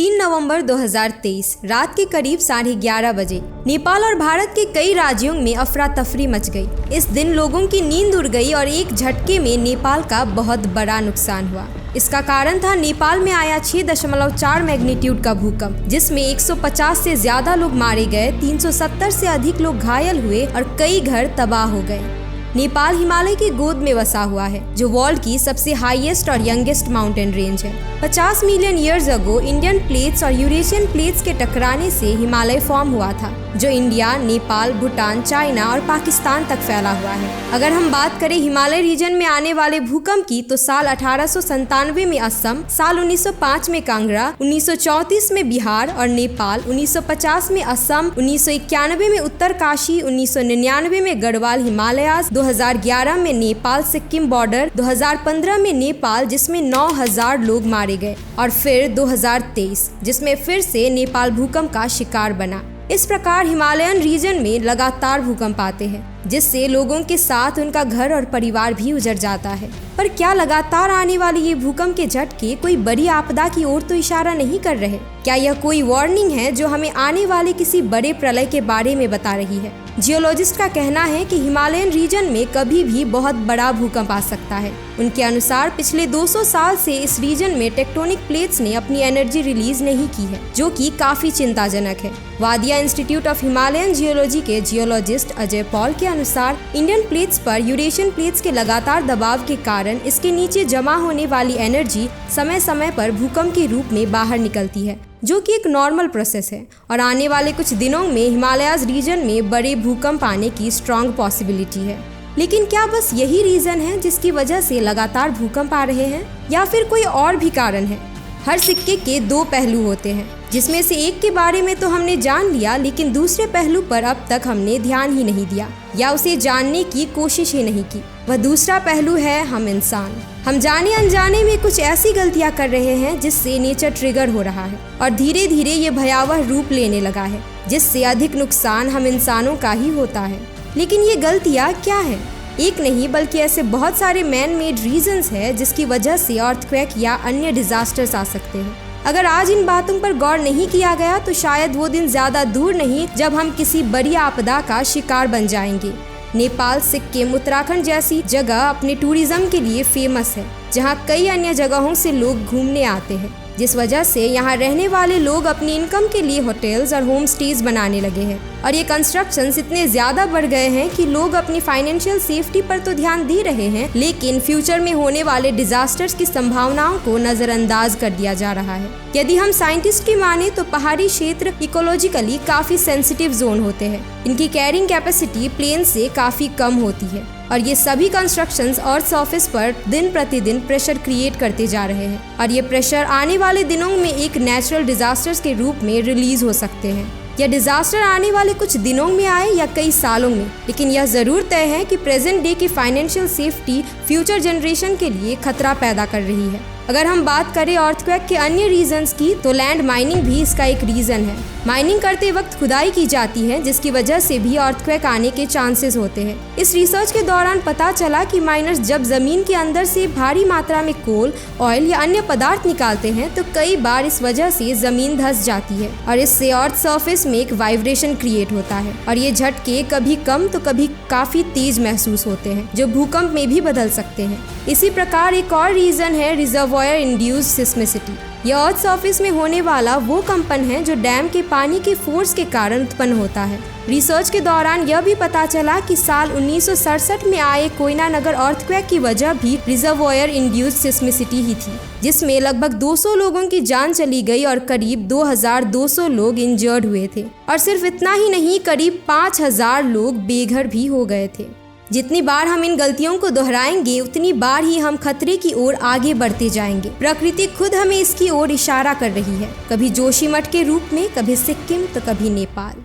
3 नवंबर 2023 रात के करीब 11:30 बजे नेपाल और भारत के कई राज्यों में अफरा तफरी मच गई। इस दिन लोगों की नींद उड़ गई और एक झटके में नेपाल का बहुत बड़ा नुकसान हुआ। इसका कारण था नेपाल में आया 6.4 मैग्नीट्यूड का भूकंप, जिसमें 150 से ज्यादा लोग मारे गए, 370 से अधिक लोग घायल हुए और कई घर तबाह हो गए। नेपाल हिमालय की गोद में बसा हुआ है, जो वर्ल्ड की सबसे हाईएस्ट और यंगेस्ट माउंटेन रेंज है। 50 million years ago Indian plates और यूरेशियन प्लेट्स के टकराने से हिमालय फॉर्म हुआ था, जो इंडिया, नेपाल, भूटान, चाइना और पाकिस्तान तक फैला हुआ है। अगर हम बात करें हिमालय रीजन में आने वाले भूकंप की, तो साल 1897 में असम, साल 1905 में कांगड़ा, 1934 में बिहार और नेपाल, 1950 में असम, 1991 में उत्तरकाशी, 1999 में गढ़वाल हिमालयाज, 2011 में नेपाल सिक्किम बॉर्डर, 2015 में नेपाल जिसमें 9000 लोग मारे गए, और फिर 2023 जिसमें फिर से नेपाल भूकंप का शिकार बना। इस प्रकार हिमालयन रीजन में लगातार भूकंप आते हैं, जिससे लोगों के साथ उनका घर और परिवार भी उजड़ जाता है। पर क्या लगातार आने वाली ये भूकंप के झटके कोई बड़ी आपदा की ओर तो इशारा नहीं कर रहे? क्या यह कोई वार्निंग है जो हमें आने वाले किसी बड़े प्रलय के बारे में बता रही है? जियोलॉजिस्ट का कहना है कि हिमालयन रीजन में कभी भी बहुत बड़ा भूकंप आ सकता है। उनके अनुसार पिछले 200 साल से इस रीजन में टेक्टोनिक प्लेट्स ने अपनी एनर्जी रिलीज नहीं की है, जो कि काफी चिंताजनक है। वादिया इंस्टीट्यूट ऑफ हिमालयन जियोलॉजी के जियोलॉजिस्ट अजय पॉल के अनुसार इंडियन प्लेट्स पर यूरेशियन प्लेट्स के लगातार दबाव के कारण इसके नीचे जमा होने वाली एनर्जी समय समय पर भूकंप के रूप में बाहर निकलती है, जो कि एक नॉर्मल प्रोसेस है। और आने वाले कुछ दिनों में हिमालयाज रीजन में बड़े भूकंप आने की स्ट्रॉन्ग पॉसिबिलिटी है। लेकिन क्या बस यही रीजन है जिसकी वजह से लगातार भूकंप आ रहे हैं, या फिर कोई और भी कारण है? हर सिक्के के दो पहलू होते हैं, जिसमें से एक के बारे में तो हमने जान लिया, लेकिन दूसरे पहलू पर अब तक हमने ध्यान ही नहीं दिया या उसे जानने की कोशिश ही नहीं की। वह दूसरा पहलू है हम इंसान। हम जाने अनजाने में कुछ ऐसी गलतियां कर रहे हैं जिससे नेचर ट्रिगर हो रहा है और धीरे धीरे ये भयावह रूप लेने लगा है, जिससे अधिक नुकसान हम इंसानों का ही होता है। लेकिन ये गलतियां क्या है? एक नहीं बल्कि ऐसे बहुत सारे मैन मेड रीजंस हैं जिसकी वजह से अर्थक्वेक या अन्य डिजास्टर्स आ सकते हैं। अगर आज इन बातों पर गौर नहीं किया गया तो शायद वो दिन ज्यादा दूर नहीं जब हम किसी बड़ी आपदा का शिकार बन जाएंगे। नेपाल, सिक्किम, उत्तराखंड जैसी जगह अपने टूरिज्म के लिए फेमस है, जहाँ कई अन्य जगहों से लोग घूमने आते हैं, जिस वजह से यहाँ रहने वाले लोग अपनी इनकम के लिए होटल्स और होम स्टेज बनाने लगे हैं। और ये कंस्ट्रक्शंस इतने ज्यादा बढ़ गए हैं कि लोग अपनी फाइनेंशियल सेफ्टी पर तो ध्यान दे रहे हैं, लेकिन फ्यूचर में होने वाले डिजास्टर्स की संभावनाओं को नजरअंदाज कर दिया जा रहा है। यदि हम साइंटिस्ट की माने तो पहाड़ी क्षेत्र इकोलॉजिकली काफी सेंसिटिव जोन होते हैं। इनकी कैरिंग कैपेसिटी प्लेन से काफी कम होती है, और ये सभी कंस्ट्रक्शंस अर्थ सरफेस पर दिन प्रतिदिन प्रेशर क्रिएट करते जा रहे हैं, और ये प्रेशर आने वाले दिनों में एक नेचुरल डिजास्टर्स के रूप में रिलीज हो सकते हैं। यह डिजास्टर आने वाले कुछ दिनों में आए या कई सालों में, लेकिन यह जरूर तय है कि प्रेजेंट डे की फाइनेंशियल सेफ्टी फ्यूचर जनरेशन के लिए खतरा पैदा कर रही है। अगर हम बात करें अर्थक्वेक के अन्य रीजंस की, तो लैंड माइनिंग भी इसका एक रीजन है। माइनिंग करते वक्त खुदाई की जाती है, जिसकी वजह से भी अर्थक्वेक आने के चांसेस होते हैं। इस रिसर्च के दौरान पता चला कि माइनर्स जब जमीन के अंदर से भारी मात्रा में कोल, ऑयल या अन्य पदार्थ निकालते हैं, तो कई बार इस वजह से जमीन धंस जाती है और इससे अर्थ सरफेस में एक वाइब्रेशन क्रिएट होता है, और ये झटके कभी कम तो कभी काफी तेज महसूस होते हैं, जो भूकंप में भी बदल सकते हैं। इसी प्रकार एक और रीजन है रिजर्वॉयर इंड्यूस्ड सिस्मिसिटी। यह अर्थ सरफेस में होने वाला वो कंपन है जो डैम के पानी के फोर्स के कारण उत्पन्न होता है। रिसर्च के दौरान यह भी पता चला कि साल 1967 में आए कोयना नगर अर्थक्वेक की वजह भी रिजर्वॉयर इंड्यूस्ड सिस्मिसिटी ही थी, जिसमें लगभग 200 लोगों की जान चली गई और करीब 2200 लोग इंजर्ड हुए थे। और सिर्फ इतना ही नहीं, करीब 5000 लोग बेघर भी हो गए थे। जितनी बार हम इन गलतियों को दोहराएंगे, उतनी बार ही हम खतरे की ओर आगे बढ़ते जाएंगे। प्रकृति खुद हमें इसकी ओर इशारा कर रही है, कभी जोशीमठ के रूप में, कभी सिक्किम तो कभी नेपाल।